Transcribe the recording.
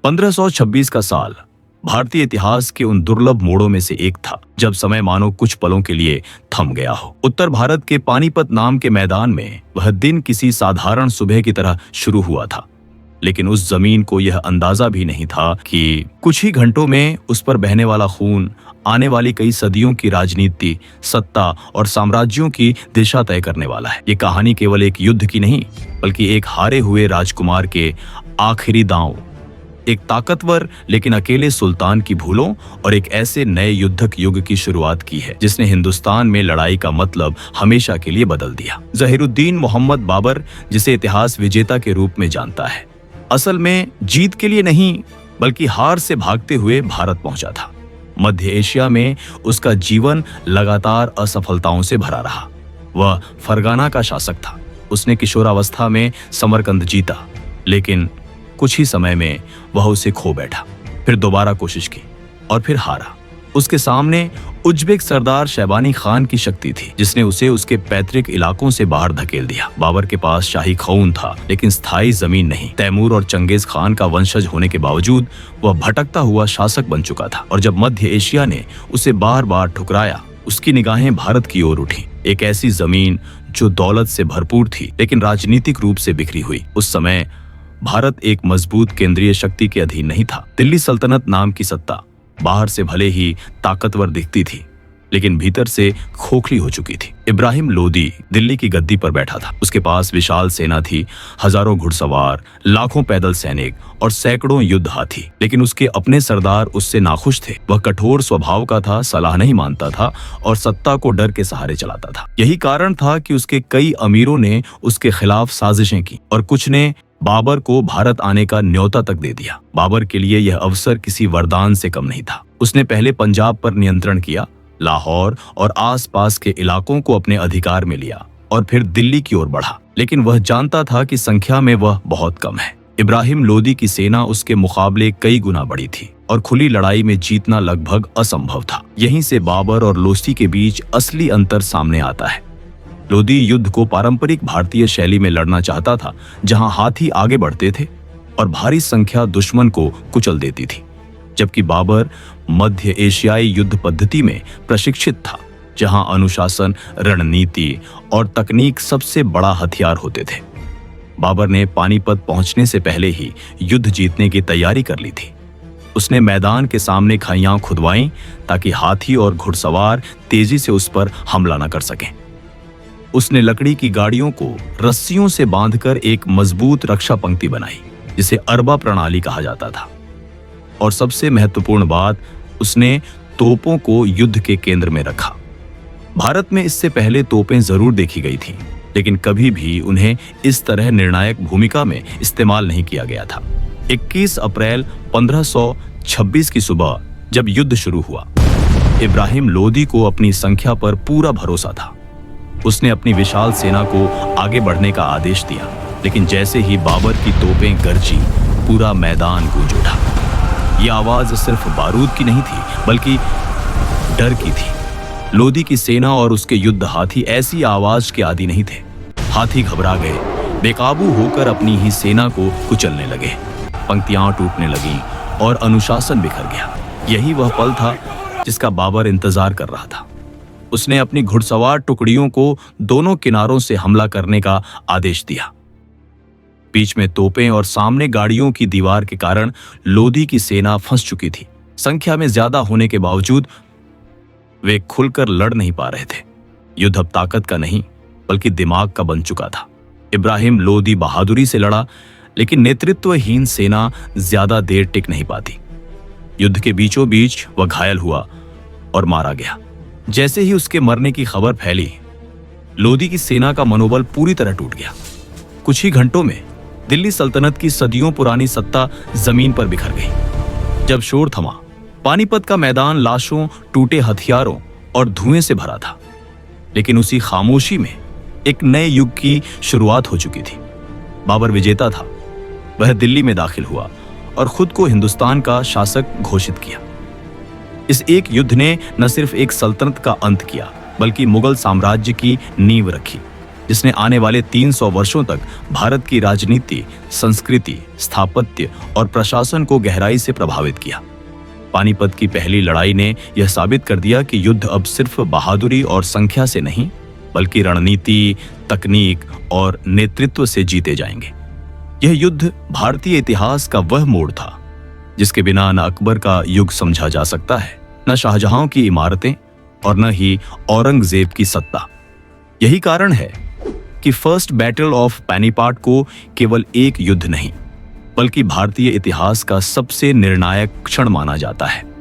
1526 का साल भारतीय इतिहास के उन दुर्लभ मोड़ों में से एक था जब समय मानो कुछ पलों के लिए थम गया हो। उत्तर भारत के पानीपत नाम के मैदान में वह दिन किसी साधारण सुबह की तरह शुरू हुआ था, लेकिन उस जमीन को यह अंदाजा भी नहीं था कि कुछ ही घंटों में उस पर बहने वाला खून आने वाली कई सदियों की राजनीति, सत्ता और साम्राज्यों की दिशा तय करने वाला है। ये कहानी केवल एक युद्ध की नहीं, बल्कि एक हारे हुए राजकुमार के आखिरी दांव, एक ताकतवर लेकिन अकेले सुल्तान की भूलों और एक ऐसे नए युद्धक युग की शुरुआत की है जिसने हिंदुस्तान में लड़ाई का मतलब हमेशा के लिए बदल दिया। जहीरुद्दीन मोहम्मद बाबर, जिसे इतिहास विजेता के रूप में जानता है, असल में जीत के लिए नहीं बल्कि हार से भागते हुए भारत पहुंचा था। मध्य एशिया में उसका जीवन लगातार असफलताओं से भरा रहा। वह फरगाना का शासक था। उसने किशोरावस्था में समरकंद जीता, लेकिन कुछ ही समय में वह उसे खो बैठा। फिर दोबारा कोशिश की और फिर हारा। उसके सामने उज्बेक सरदार शैबानी खान की शक्ति थी, जिसने उसे उसके पैतृक इलाकों से बाहर धकेल दिया। बाबर के पास शाही खून था, लेकिन स्थायी जमीन नहीं। तैमूर और चंगेज खान का वंशज होने के बावजूद वह भटकता हुआ शासक बन चुका था। और जब मध्य एशिया ने उसे बार बार ठुकराया, उसकी निगाहें भारत की ओर उठी। एक ऐसी जमीन जो दौलत से भरपूर थी, लेकिन राजनीतिक रूप से बिखरी हुई। उस समय भारत एक मजबूत केंद्रीय शक्ति के अधीन नहीं था। दिल्ली सल्तनत नाम की सत्ता बाहर से भले ही ताकतवर दिखती थी, लेकिन भीतर से खोखली हो चुकी थी। इब्राहिम लोदी दिल्ली की गद्दी पर बैठा था। उसके पास विशाल सेना थी, हजारों घुड़सवार, लाखों पैदल सैनिक और सैकड़ों युद्ध हाथी। लेकिन उसके अपने सरदार उससे नाखुश थे। वह कठोर स्वभाव का था, सलाह नहीं मानता था और सत्ता को डर के सहारे चलाता था। यही कारण था कि उसके कई अमीरों ने उसके खिलाफ साजिशें की और कुछ ने बाबर को भारत आने का न्योता तक दे दिया। बाबर के लिए यह अवसर किसी वरदान से कम नहीं था। उसने पहले पंजाब पर नियंत्रण किया, लाहौर और आसपास के इलाकों को अपने अधिकार में लिया और फिर दिल्ली की ओर बढ़ा। लेकिन वह जानता था कि संख्या में वह बहुत कम है। इब्राहिम लोदी की सेना उसके मुकाबले कई गुना बड़ी थी और खुली लड़ाई में जीतना लगभग असंभव था। यहीं से बाबर और लोदी के बीच असली अंतर सामने आता है। लोदी युद्ध को पारंपरिक भारतीय शैली में लड़ना चाहता था, जहां हाथी आगे बढ़ते थे और भारी संख्या दुश्मन को कुचल देती थी, जबकि बाबर मध्य एशियाई युद्ध पद्धति में प्रशिक्षित था, जहां अनुशासन, रणनीति और तकनीक सबसे बड़ा हथियार होते थे। बाबर ने पानीपत पहुंचने से पहले ही युद्ध जीतने की तैयारी कर ली थी। उसने मैदान के सामने खाइयां खुदवाईं ताकि हाथी और घुड़सवार तेजी से उस पर हमला न कर सकें। उसने लकड़ी की गाड़ियों को रस्सियों से बांधकर एक मजबूत रक्षा पंक्ति बनाई, जिसे अरबा प्रणाली कहा जाता था। और सबसे महत्वपूर्ण बात, उसने तोपों को युद्ध के केंद्र में रखा। भारत में इससे पहले तोपें जरूर देखी गई थीं, लेकिन कभी भी उन्हें इस तरह निर्णायक भूमिका में इस्तेमाल नहीं किया गया था। 21 अप्रैल 1526 की सुबह जब युद्ध शुरू हुआ, इब्राहिम लोदी को अपनी संख्या पर पूरा भरोसा था। उसने अपनी विशाल सेना को आगे बढ़ने का आदेश दिया, लेकिन जैसे ही बाबर की तोपें गरजी, पूरा मैदान गूंज उठा। यह आवाज सिर्फ बारूद की नहीं थी, बल्कि डर की थी। लोदी की सेना और उसके युद्ध हाथी ऐसी आवाज के आदी नहीं थे। हाथी घबरा गए, बेकाबू होकर अपनी ही सेना को कुचलने लगे। पंक्तियां टूटने लगीं और अनुशासन बिखर गया। यही वह पल था जिसका बाबर इंतजार कर रहा था। उसने अपनी घुड़सवार टुकड़ियों को दोनों किनारों से हमला करने का आदेश दिया। बीच में तोपें और सामने गाड़ियों की दीवार के कारण लोदी की सेना फंस चुकी थी। संख्या में ज्यादा होने के बावजूद वे खुलकर लड़ नहीं पा रहे थे। युद्ध अब ताकत का नहीं, बल्कि दिमाग का बन चुका था। इब्राहिम लोदी बहादुरी से लड़ा, लेकिन नेतृत्वहीन सेना ज्यादा देर टिक नहीं पाती। युद्ध के बीचों बीच वह घायल हुआ और मारा गया। जैसे ही उसके मरने की खबर फैली, लोदी की सेना का मनोबल पूरी तरह टूट गया। कुछ ही घंटों में दिल्ली सल्तनत की सदियों पुरानी सत्ता जमीन पर बिखर गई। जब शोर थमा, पानीपत का मैदान लाशों, टूटे हथियारों और धुएं से भरा था। लेकिन उसी खामोशी में एक नए युग की शुरुआत हो चुकी थी। बाबर विजेता था। वह दिल्ली में दाखिल हुआ और खुद को हिंदुस्तान का शासक घोषित किया। इस एक युद्ध ने न सिर्फ एक सल्तनत का अंत किया, बल्कि मुगल साम्राज्य की नींव रखी, जिसने आने वाले 300 वर्षों तक भारत की राजनीति, संस्कृति, स्थापत्य और प्रशासन को गहराई से प्रभावित किया। पानीपत की पहली लड़ाई ने यह साबित कर दिया कि युद्ध अब सिर्फ बहादुरी और संख्या से नहीं, बल्कि रणनीति, तकनीक और नेतृत्व से जीते जाएंगे। यह युद्ध भारतीय इतिहास का वह मोड़ था जिसके बिना न अकबर का युग समझा जा सकता है, न शाहजहां की इमारतें और न ही औरंगजेब की सत्ता। यही कारण है कि फर्स्ट बैटल ऑफ पानीपत को केवल एक युद्ध नहीं, बल्कि भारतीय इतिहास का सबसे निर्णायक क्षण माना जाता है।